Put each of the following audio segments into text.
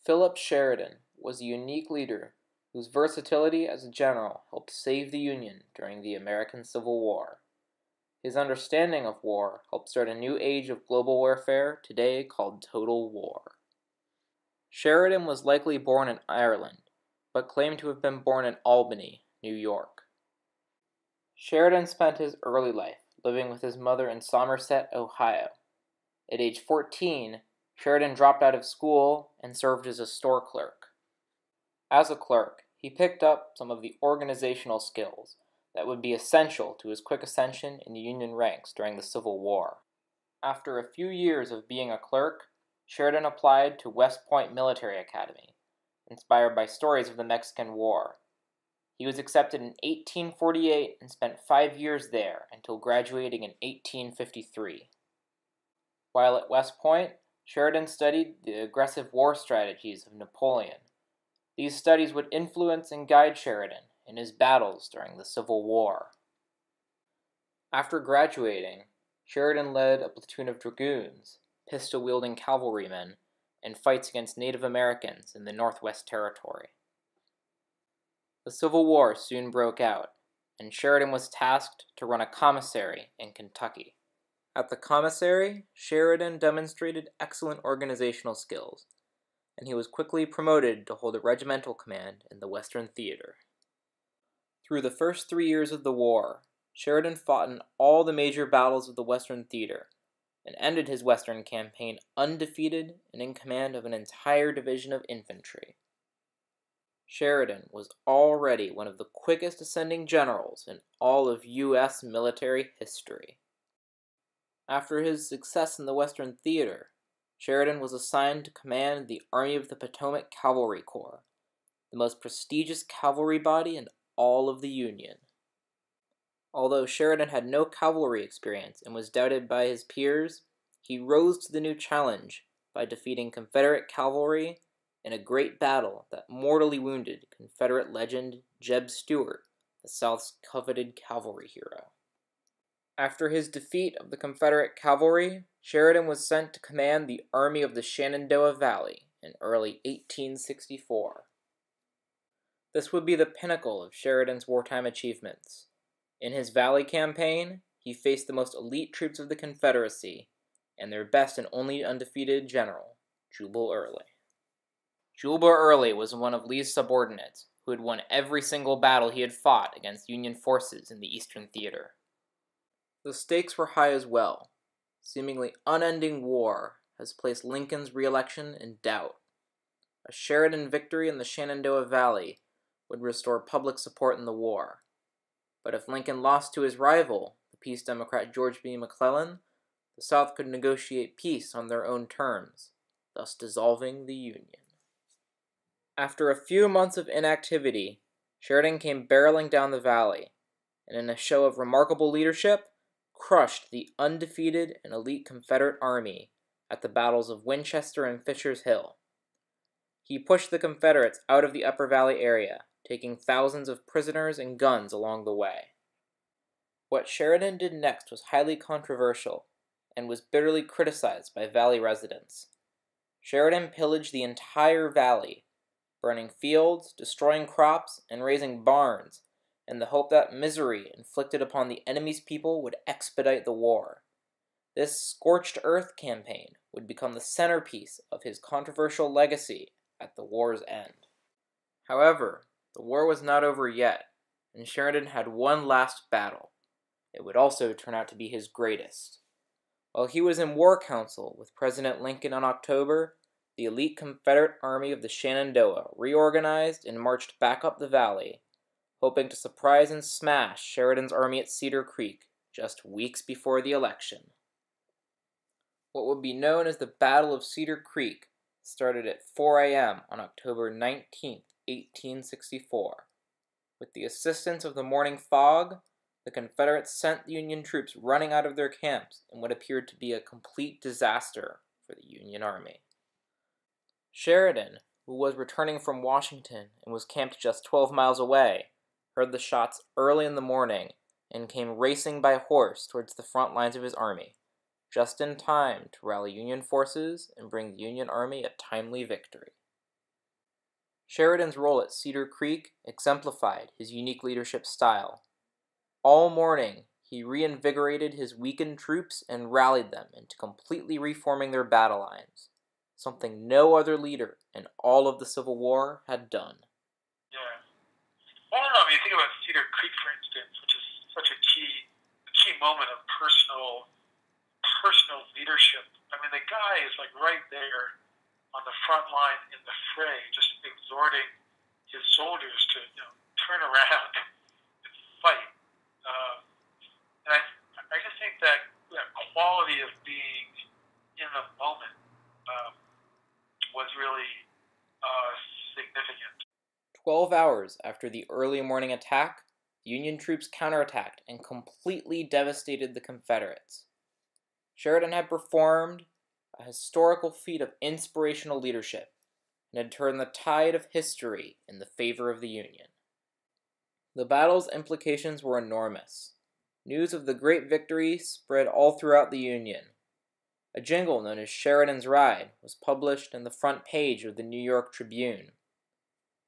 Philip Sheridan was a unique leader whose versatility as a general helped save the Union during the American Civil War. His understanding of war helped start a new age of global warfare today called total war. Sheridan was likely born in Ireland, but claimed to have been born in Albany, New York. Sheridan spent his early life living with his mother in Somerset, Ohio. At age 14, Sheridan dropped out of school and served as a store clerk. As a clerk, he picked up some of the organizational skills that would be essential to his quick ascension in the Union ranks during the Civil War. After a few years of being a clerk, Sheridan applied to West Point Military Academy, inspired by stories of the Mexican War. He was accepted in 1848 and spent 5 years there until graduating in 1853. While at West Point, Sheridan studied the aggressive war strategies of Napoleon. These studies would influence and guide Sheridan in his battles during the Civil War. After graduating, Sheridan led a platoon of dragoons, pistol-wielding cavalrymen, and fights against Native Americans in the Northwest Territory. The Civil War soon broke out, and Sheridan was tasked to run a commissary in Kentucky. At the commissary, Sheridan demonstrated excellent organizational skills, and he was quickly promoted to hold a regimental command in the Western Theater. Through the first 3 years of the war, Sheridan fought in all the major battles of the Western Theater, and ended his Western campaign undefeated and in command of an entire division of infantry. Sheridan was already one of the quickest ascending generals in all of U.S. military history. After his success in the Western Theater, Sheridan was assigned to command the Army of the Potomac Cavalry Corps, the most prestigious cavalry body in all of the Union. Although Sheridan had no cavalry experience and was doubted by his peers, he rose to the new challenge by defeating Confederate cavalry in a great battle that mortally wounded Confederate legend Jeb Stuart, the South's coveted cavalry hero. After his defeat of the Confederate cavalry, Sheridan was sent to command the Army of the Shenandoah Valley in early 1864. This would be the pinnacle of Sheridan's wartime achievements. In his Valley campaign, he faced the most elite troops of the Confederacy and their best and only undefeated general, Jubal Early. Jubal Early was one of Lee's subordinates who had won every single battle he had fought against Union forces in the Eastern Theater. The stakes were high as well. Seemingly unending war has placed Lincoln's re-election in doubt. A Sheridan victory in the Shenandoah Valley would restore public support in the war. But if Lincoln lost to his rival, the Peace Democrat George B. McClellan, the South could negotiate peace on their own terms, thus dissolving the Union. After a few months of inactivity, Sheridan came barreling down the valley, and in a show of remarkable leadership, crushed the undefeated and elite Confederate army at the battles of Winchester and Fisher's Hill. He pushed the Confederates out of the Upper Valley area, taking thousands of prisoners and guns along the way. What Sheridan did next was highly controversial and was bitterly criticized by Valley residents. Sheridan pillaged the entire valley, burning fields, destroying crops, and razing barns, in the hope that misery inflicted upon the enemy's people would expedite the war. This scorched earth campaign would become the centerpiece of his controversial legacy at the war's end. However, the war was not over yet, and Sheridan had one last battle. It would also turn out to be his greatest. While he was in war council with President Lincoln in October, the elite Confederate Army of the Shenandoah reorganized and marched back up the valley, hoping to surprise and smash Sheridan's army at Cedar Creek just weeks before the election. What would be known as the Battle of Cedar Creek started at 4 a.m. on October 19, 1864. With the assistance of the morning fog, the Confederates sent the Union troops running out of their camps in what appeared to be a complete disaster for the Union Army. Sheridan, who was returning from Washington and was camped just 12 miles away, heard the shots early in the morning and came racing by horse towards the front lines of his army, just in time to rally Union forces and bring the Union Army a timely victory. Sheridan's role at Cedar Creek exemplified his unique leadership style. All morning, he reinvigorated his weakened troops and rallied them into completely reforming their battle lines, something no other leader in all of the Civil War had done. Yeah. Well, I don't know. I mean, you think about Cedar Creek, for instance, which is such a key moment of personal leadership. I mean, the guy is like right there on the front line in the fray, just exhorting his soldiers to turn around and fight. And I just think that quality of being in the moment was really significant. 12 hours after the early morning attack, Union troops counterattacked and completely devastated the Confederates. Sheridan had performed a historical feat of inspirational leadership and had turned the tide of history in the favor of the Union. The battle's implications were enormous. News of the great victory spread all throughout the Union. A jingle known as Sheridan's Ride was published in the front page of the New York Tribune.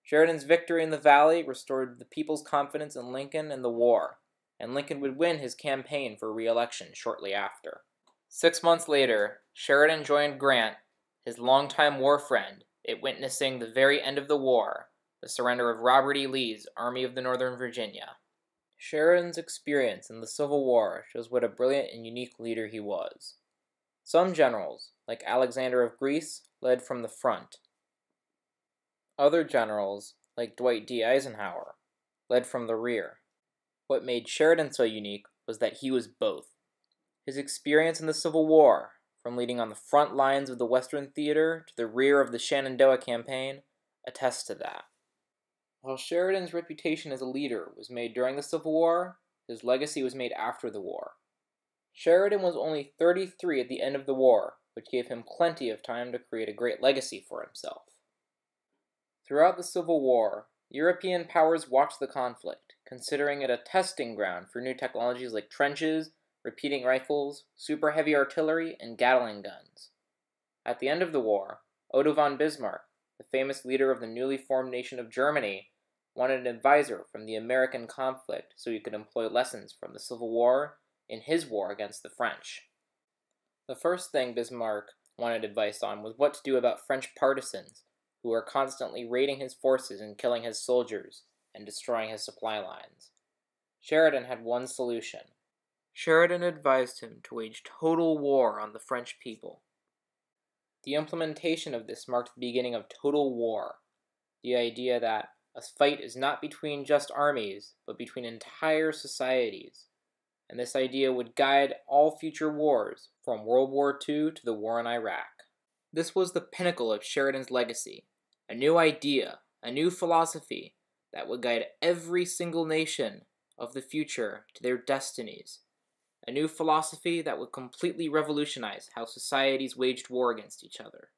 Sheridan's victory in the Valley restored the people's confidence in Lincoln and the war, and Lincoln would win his campaign for re-election shortly after. 6 months later, Sheridan joined Grant, his longtime war friend, at witnessing the very end of the war, the surrender of Robert E. Lee's Army of the Northern Virginia. Sheridan's experience in the Civil War shows what a brilliant and unique leader he was. Some generals, like Alexander of Greece, led from the front. Other generals, like Dwight D. Eisenhower, led from the rear. What made Sheridan so unique was that he was both. His experience in the Civil War, from leading on the front lines of the Western Theater to the rear of the Shenandoah Campaign, attests to that. While Sheridan's reputation as a leader was made during the Civil War, his legacy was made after the war. Sheridan was only 33 at the end of the war, which gave him plenty of time to create a great legacy for himself. Throughout the Civil War, European powers watched the conflict, considering it a testing ground for new technologies like trenches, repeating rifles, super heavy artillery, and Gatling guns. At the end of the war, Otto von Bismarck, the famous leader of the newly formed nation of Germany, wanted an advisor from the American conflict so he could employ lessons from the Civil War in his war against the French. The first thing Bismarck wanted advice on was what to do about French partisans who were constantly raiding his forces and killing his soldiers and destroying his supply lines. Sheridan had one solution. Sheridan advised him to wage total war on the French people. The implementation of this marked the beginning of total war, the idea that a fight is not between just armies, but between entire societies, and this idea would guide all future wars, from World War II to the war in Iraq. This was the pinnacle of Sheridan's legacy, a new idea, a new philosophy that would guide every single nation of the future to their destinies, a new philosophy that would completely revolutionize how societies waged war against each other.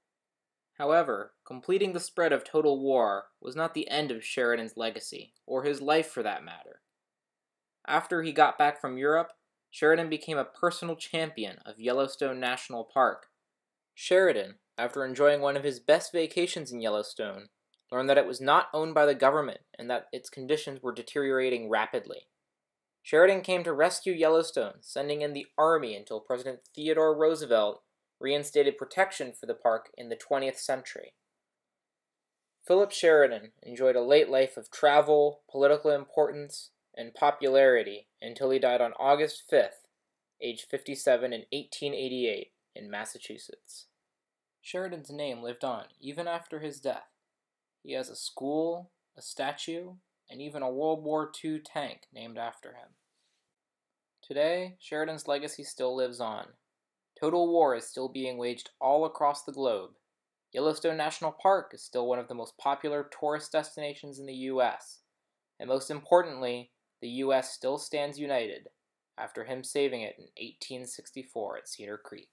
However, completing the spread of total war was not the end of Sheridan's legacy, or his life for that matter. After he got back from Europe, Sheridan became a personal champion of Yellowstone National Park. Sheridan, after enjoying one of his best vacations in Yellowstone, learned that it was not owned by the government and that its conditions were deteriorating rapidly. Sheridan came to rescue Yellowstone, sending in the army until President Theodore Roosevelt reinstated protection for the park in the 20th century. Philip Sheridan enjoyed a late life of travel, political importance, and popularity until he died on August 5th, age 57 in 1888 in Massachusetts. Sheridan's name lived on even after his death. He has a school, a statue, and even a World War II tank named after him. Today, Sheridan's legacy still lives on. Total war is still being waged all across the globe. Yellowstone National Park is still one of the most popular tourist destinations in the U.S. And most importantly, the U.S. still stands united after him saving it in 1864 at Cedar Creek.